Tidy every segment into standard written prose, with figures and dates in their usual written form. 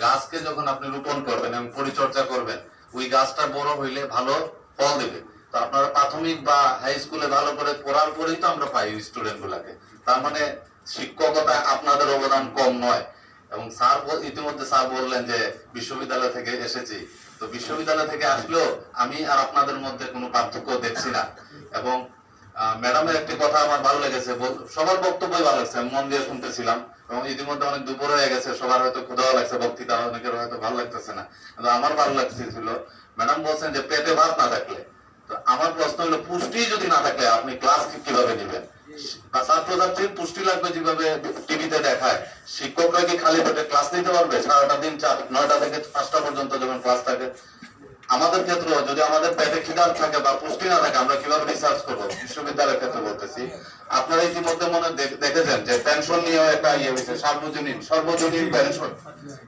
গাছকে যখন আপনি রোপণ করবেন এবং পরিচর্যা করবেন, ওই গাছটা বড় হইলে ভালো ফল দেবে। তো আপনারা প্রাথমিক বা হাই স্কুলে ভালো করে পড়ার পরেই তো আমরা পাই স্টুডেন্ট গুলাকে। তার মানে শিক্ষকতা আপনাদের অবদান কম নয়। এবং স্যার ইতিমধ্যে স্যার বললেন যে বিশ্ববিদ্যালয় থেকে এসেছি, তো বিশ্ববিদ্যালয় থেকে আসলেও আমি আর আপনাদের মধ্যে কোনো পার্থক্য দেখছি না। এবং ম্যাডামের একটি কথা আমার ভালো লেগেছে, সবার বক্তব্যই ভালো লাগছে, মন দিয়ে শুনতেছিলাম। এবং ইতিমধ্যে অনেক দুপুর হয়ে গেছে, সবার হয়তো ক্ষুধাও লাগছে, বক্তৃতা অনেকের হয়তো ভালো লাগতেছে না, কিন্তু আমার ভালো লাগছিল। ম্যাডাম বলছেন যে পেটে ভাত না থাকলে, তো আমার প্রশ্ন হলো পুষ্টি যদি না থাকলে আপনি ক্লাস কিভাবে নেবেন? ছাত্রছাত্রীর পুষ্টি লাগবে যেভাবে টিভিতে দেখায়, শিক্ষকরা কি খালি পেটে ক্লাস নিতে পারবে? সারাটা দিন 9টা থেকে 5টা পর্যন্ত যখন ক্লাস থাকে। আমাদের ক্ষেত্রে যদি আমাদের পেটে খিদা থাকে বা পুষ্টি না থাকে, আমরা কিভাবে রিসার্চ করবো? বিশ্ববিদ্যালয়ের ক্ষেত্রে বলতেছি, আপনারা ইতিমধ্যে মনে দেখেছেন যে পেনশন নিয়েও একটা ইয়ে হয়েছে, সর্বজনীন পেনশন।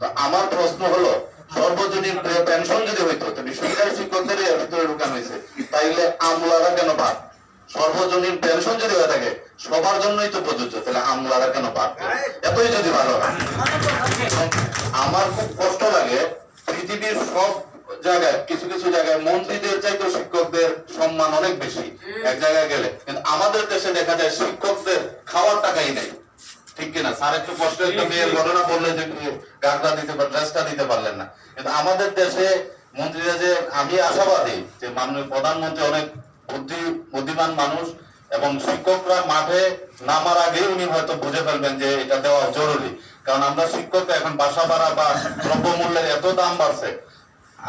তো আমার প্রশ্ন হলো, সর্বজনীন পেনশন যদি হইতো, তো বিশ্ববিদ্যালয়ের শিক্ষকদের ভিতরে ঢুকানো হয়েছে, তাইলে আমলারা কেন বাদ? সর্বজনীন পেনশন যদি হয়ে থাকে, সবার জন্যই তো প্রযোজ্য, তাহলে আমলারা কেন বাদ? এতই যদি ভালো হয়। আমার খুব কষ্ট লাগে, পৃথিবীর সব জায়গায় কিছু কিছু জায়গায় মন্ত্রীদের চাইতে শিক্ষকদের সম্মান অনেক বেশি এক জায়গায় গেলে, কিন্তু আমাদের দেশে দেখা যায় শিক্ষকদের খাওয়ার টাকাই নেই। ঠিক কিনা? স্যার একটু কষ্ট, একটা মেয়ের ঘটনা বললে যে গানটা দিতে পারলেন, ড্রেসটা দিতে পারলেন না, কিন্তু আমাদের দেশে মন্ত্রীরা যে, আমি আশাবাদী যে মাননীয় প্রধানমন্ত্রী অনেক বুদ্ধিমান মানুষ, এবং শিক্ষকরা মাঠে নামার আগে উনি হয়তো বুঝে ফেলবেন যে এটা দেওয়া জরুরি। কারণ আমরা শিক্ষকরা এখন বাসা ভাড়া বা দ্রব্যমূল্যের এত দাম বাড়ছে,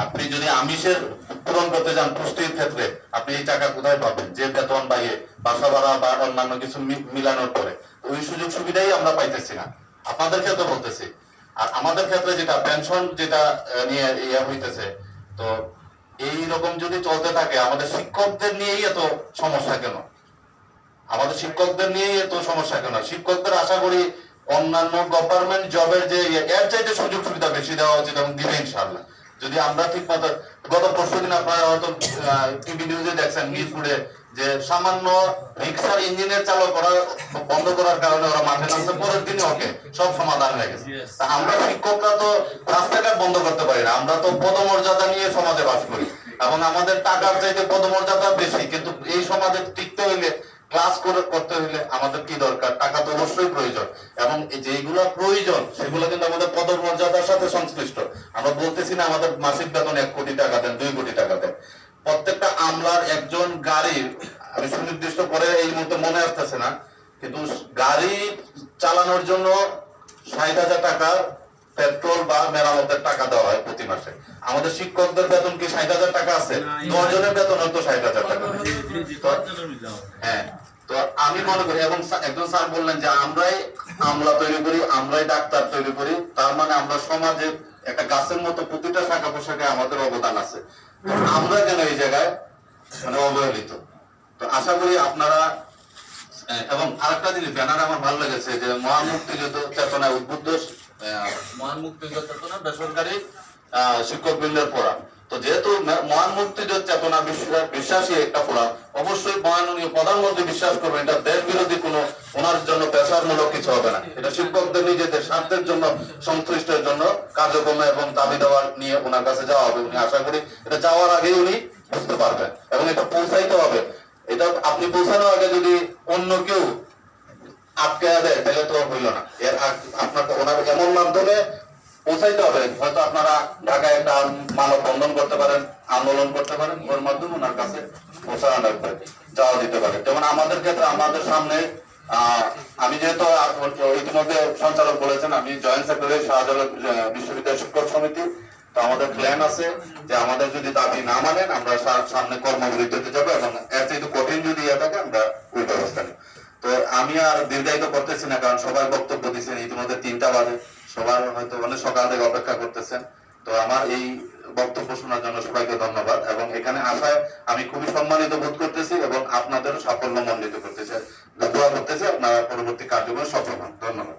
আপনি যদি আমিষের পূরণ করতে যান পুষ্টির ক্ষেত্রে, আপনি এই টাকা কোথায় পাবেন? যে বেতন পাইয়ে বাসা ভাড়া বা অন্যান্য কিছু মিলানোর পরে ওই সুযোগ সুবিধাই আমরা পাইতেছি না। আপনাদের ক্ষেত্রে বলতেছি। আর আমাদের ক্ষেত্রে যেটা পেনশন যেটা নিয়ে ইয়া হইতেছে, তো এই রকম যদি চলতে থাকে, আমাদের শিক্ষকদের নিয়েই এত সমস্যা কেন? আমাদের শিক্ষকদের নিয়েই এত সমস্যা কেন? শিক্ষকদের আশা করি অন্যান্য গভর্নমেন্ট জবের যে এর চাইতে সুযোগ সুবিধা বেশি দেওয়া উচিত, এবং দিবে ইনশাআল্লাহ। যদি আমরা ঠিক মতো, গত পরশুদিন আপনারা হয়তো টিভি নিউজে দেখছেন, মিরপুরে যে সামান্য রিক্সার ইঞ্জিনের চালু করা বন্ধ করার কারণে ওরা মাঠে নামছে, পরের দিনে ওকে সব সমাধান হয়ে গেছে। আমরা শিক্ষকরা তো রাস্তাঘাট বন্ধ করতে পারি না, আমরা তো পদমর্যাদা নিয়ে সমাজে বাস করি, এবং আমাদের টাকার চাইতে পদমর্যাদা বেশি। কিন্তু এই সমাজে টিকতে হইলে, ক্লাস করতে হইলে আমাদের কি দরকার? টাকা তো অবশ্যই প্রয়োজন, এবং যেগুলো প্রয়োজন সেগুলো কিন্তু আমাদের পদমর্যাদার সাথে সংশ্লিষ্ট। আমরা বলতেছি না আমাদের মাসিক বেতন 1 কোটি টাকা দেন, 2 কোটি টাকা দেন। প্রত্যেকটা আমলার একজন গাড়ির, আমি সুনির্দিষ্ট করে এই মুহূর্তে মনে আসতেছে না, কিন্তু গাড়ি চালানোর জন্য 60,000 টাকা পেট্রোল বা মেরামতের টাকা দেওয়া হয় প্রতি মাসে। আমাদের শিক্ষকদের বেতন কি 60,000 টাকা আছে? 10 জনের বেতন হয়তো 60,000 টাকা। হ্যাঁ, তো আমি মনে করি, এবং একজন স্যার বললেন যে আমরাই আমলা তৈরি করি, আমরাই ডাক্তার তৈরি করি, তার মানে আমরা সমাজে একটা গাছের মতো প্রতিটা শাখা পোশাকে আমাদের অবদান আছে। আমরা কেন এই জায়গায় মানে অবহেলিত? তো আশা করি আপনারা, এবং আরেকটা জিনিস ব্যানার আমার ভালো লেগেছে যে মহান মুক্তিযুদ্ধ চেতনায় উদ্বুদ্ধ, মহান মুক্তিযুদ্ধ চেতনা বেসরকারি শিক্ষক বৃন্দের ফোরাম। তো যেহেতু মহান মুক্তিযুদ্ধ চেতনা বিশ্বাসী একটা ফোরাম, অবশ্যই মাননীয় প্রধানমন্ত্রী বিশ্বাস করবেন এটা দেশ বিরোধী কোনো ওনার জন্য পেশারমূলক কিছু হবে না। এটা শিক্ষকদের নিজেদের স্বার্থের জন্য, সংশ্লিষ্টের জন্য কার্যক্রম এবং দাবি দেওয়ার নিয়ে ওনার কাছে যাওয়া হবে। উনি আশা করি এটা যাওয়ার আগেই উনি বুঝতে পারবেন, এবং এটা পৌঁছাইতে হবে। এটা আপনি পৌঁছানোর আগে যদি অন্য কেউ আটকে দেয় তাহলে তো হইল না। এর আপনাকে ওনার এমন মাধ্যমে পৌঁছাইতে হবে, হয়তো আপনারা ঢাকায় একটা মানববন্ধন করতে পারেন, আন্দোলন করতে পারেন, ওর মাধ্যমে ওনার কাছে পৌঁছানো যাওয়া দিতে পারে। যেমন আমাদের ক্ষেত্রে আমাদের সামনে, আমি যেহেতু ইতিমধ্যে সঞ্চালক বলেছেন, আমি জয়েন্ট সেক্রেটারি শাহজালাল বিশ্ববিদ্যালয় শিক্ষক সমিতি। তো আমাদের প্ল্যান আছে যে আমাদের যদি দাবি না মানেন আমরা সামনে কর্মবিরতিতে যাবো, এবং এর চাইতে কঠিন যদি ইয়ে থাকে আমরা ওই ব্যবস্থা নিই। তো আমি আর দীর্ঘায়িত করতেছি না, কারণ সবাই বক্তব্য দিচ্ছেন, ইতিমধ্যে 3টা বাজে, সবার হয়তো অনেক সকাল থেকে অপেক্ষা করতেছেন। তো আমার এই বক্তব্য শোনার জন্য সবাইকে ধন্যবাদ, এবং এখানে আসায় আমি খুবই সম্মানিত বোধ করতেছি, এবং আপনাদের সাফল্য মণ্ডিত করতেছি, দোয়া করতেছি আপনারা পরবর্তী কার্যক্রমে সফল হন। ধন্যবাদ।